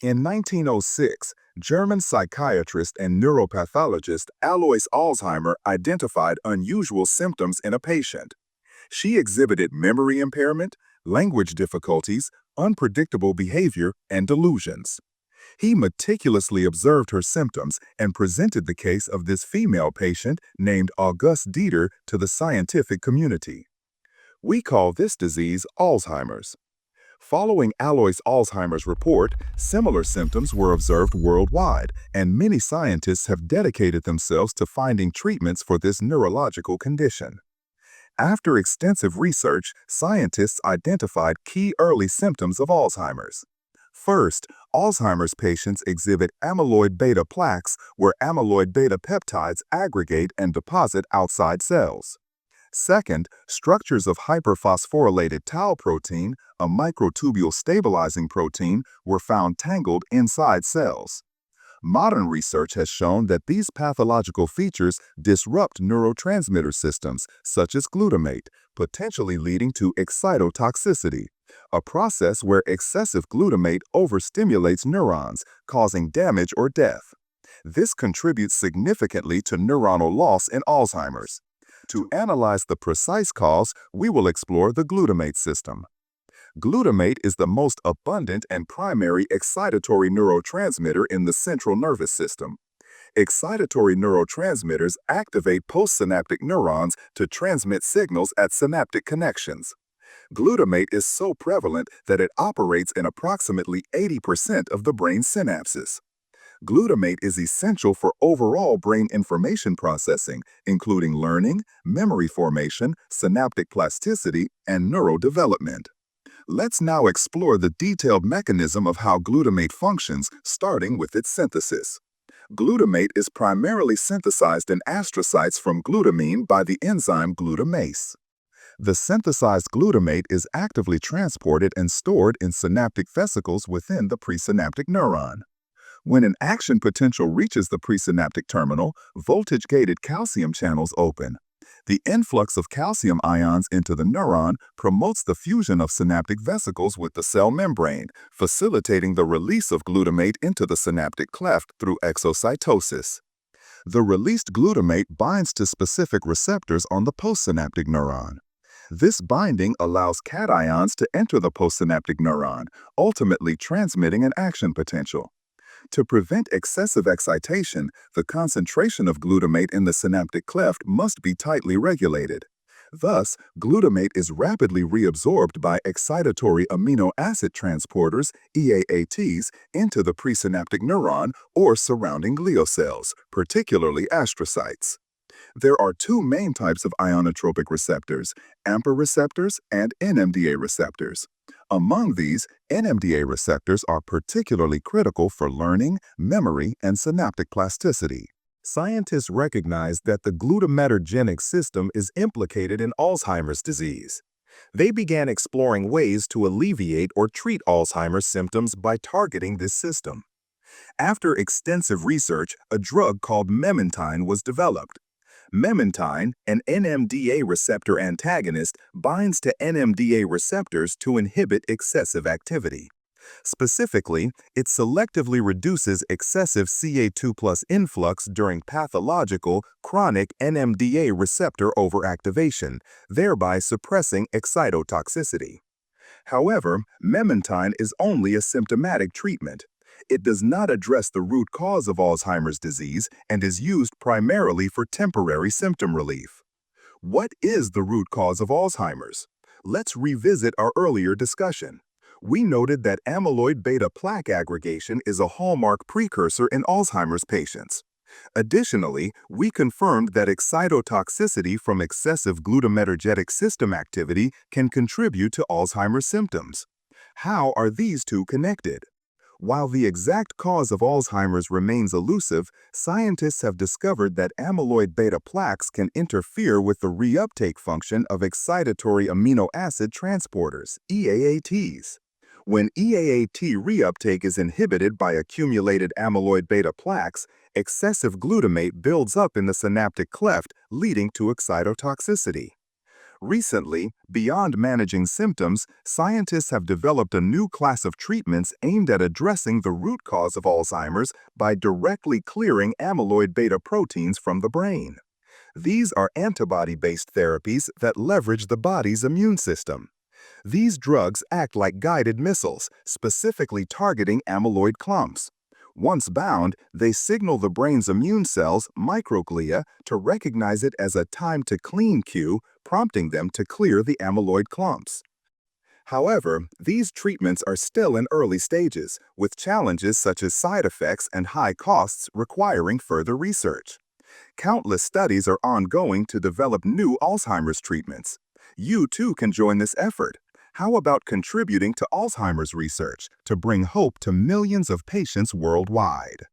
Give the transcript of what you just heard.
In 1906, German psychiatrist and neuropathologist Alois Alzheimer identified unusual symptoms in a patient. She exhibited memory impairment, language difficulties, unpredictable behavior, and delusions. He meticulously observed her symptoms and presented the case of this female patient named Auguste Dieter to the scientific community. We call this disease Alzheimer's. Following Alois Alzheimer's report, similar symptoms were observed worldwide, and many scientists have dedicated themselves to finding treatments for this neurological condition. After extensive research, scientists identified key early symptoms of Alzheimer's. First, Alzheimer's patients exhibit amyloid beta plaques where amyloid beta peptides aggregate and deposit outside cells. Second, structures of hyperphosphorylated tau protein, a microtubule stabilizing protein, were found tangled inside cells. Modern research has shown that these pathological features disrupt neurotransmitter systems, such as glutamate, potentially leading to excitotoxicity, a process where excessive glutamate overstimulates neurons, causing damage or death. This contributes significantly to neuronal loss in Alzheimer's. To analyze the precise cause, we will explore the glutamate system. Glutamate is the most abundant and primary excitatory neurotransmitter in the central nervous system. Excitatory neurotransmitters activate postsynaptic neurons to transmit signals at synaptic connections. Glutamate is so prevalent that it operates in approximately 80% of the brain synapses. Glutamate is essential for overall brain information processing, including learning, memory formation, synaptic plasticity, and neurodevelopment. Let's now explore the detailed mechanism of how glutamate functions, starting with its synthesis. Glutamate is primarily synthesized in astrocytes from glutamine by the enzyme glutamase. The synthesized glutamate is actively transported and stored in synaptic vesicles within the presynaptic neuron. When an action potential reaches the presynaptic terminal, voltage-gated calcium channels open. The influx of calcium ions into the neuron promotes the fusion of synaptic vesicles with the cell membrane, facilitating the release of glutamate into the synaptic cleft through exocytosis. The released glutamate binds to specific receptors on the postsynaptic neuron. This binding allows cations to enter the postsynaptic neuron, ultimately transmitting an action potential. To prevent excessive excitation, the concentration of glutamate in the synaptic cleft must be tightly regulated. Thus, glutamate is rapidly reabsorbed by excitatory amino acid transporters, EAATs, into the presynaptic neuron or surrounding glial cells, particularly astrocytes. There are two main types of ionotropic receptors, AMPA receptors and NMDA receptors. Among these, NMDA receptors are particularly critical for learning, memory, and synaptic plasticity. Scientists recognize that the glutamatergic system is implicated in Alzheimer's disease. They began exploring ways to alleviate or treat Alzheimer's symptoms by targeting this system. After extensive research, a drug called memantine was developed. Memantine, an NMDA receptor antagonist, binds to NMDA receptors to inhibit excessive activity. Specifically, it selectively reduces excessive CA2+ influx during pathological, chronic NMDA receptor overactivation, thereby suppressing excitotoxicity. However, memantine is only a symptomatic treatment. It does not address the root cause of Alzheimer's disease and is used primarily for temporary symptom relief. What is the root cause of Alzheimer's? Let's revisit our earlier discussion. We noted that amyloid beta plaque aggregation is a hallmark precursor in Alzheimer's patients. Additionally, we confirmed that excitotoxicity from excessive glutamatergic system activity can contribute to Alzheimer's symptoms. How are these two connected? While the exact cause of Alzheimer's remains elusive, scientists have discovered that amyloid beta plaques can interfere with the reuptake function of excitatory amino acid transporters, EAATs. When EAAT reuptake is inhibited by accumulated amyloid beta plaques, excessive glutamate builds up in the synaptic cleft, leading to excitotoxicity. Recently, beyond managing symptoms, scientists have developed a new class of treatments aimed at addressing the root cause of Alzheimer's by directly clearing amyloid beta proteins from the brain. These are antibody-based therapies that leverage the body's immune system. These drugs act like guided missiles, specifically targeting amyloid clumps. Once bound, they signal the brain's immune cells, microglia, to recognize it as a time-to-clean cue, prompting them to clear the amyloid clumps. However, these treatments are still in early stages, with challenges such as side effects and high costs requiring further research. Countless studies are ongoing to develop new Alzheimer's treatments. You too can join this effort. How about contributing to Alzheimer's research to bring hope to millions of patients worldwide?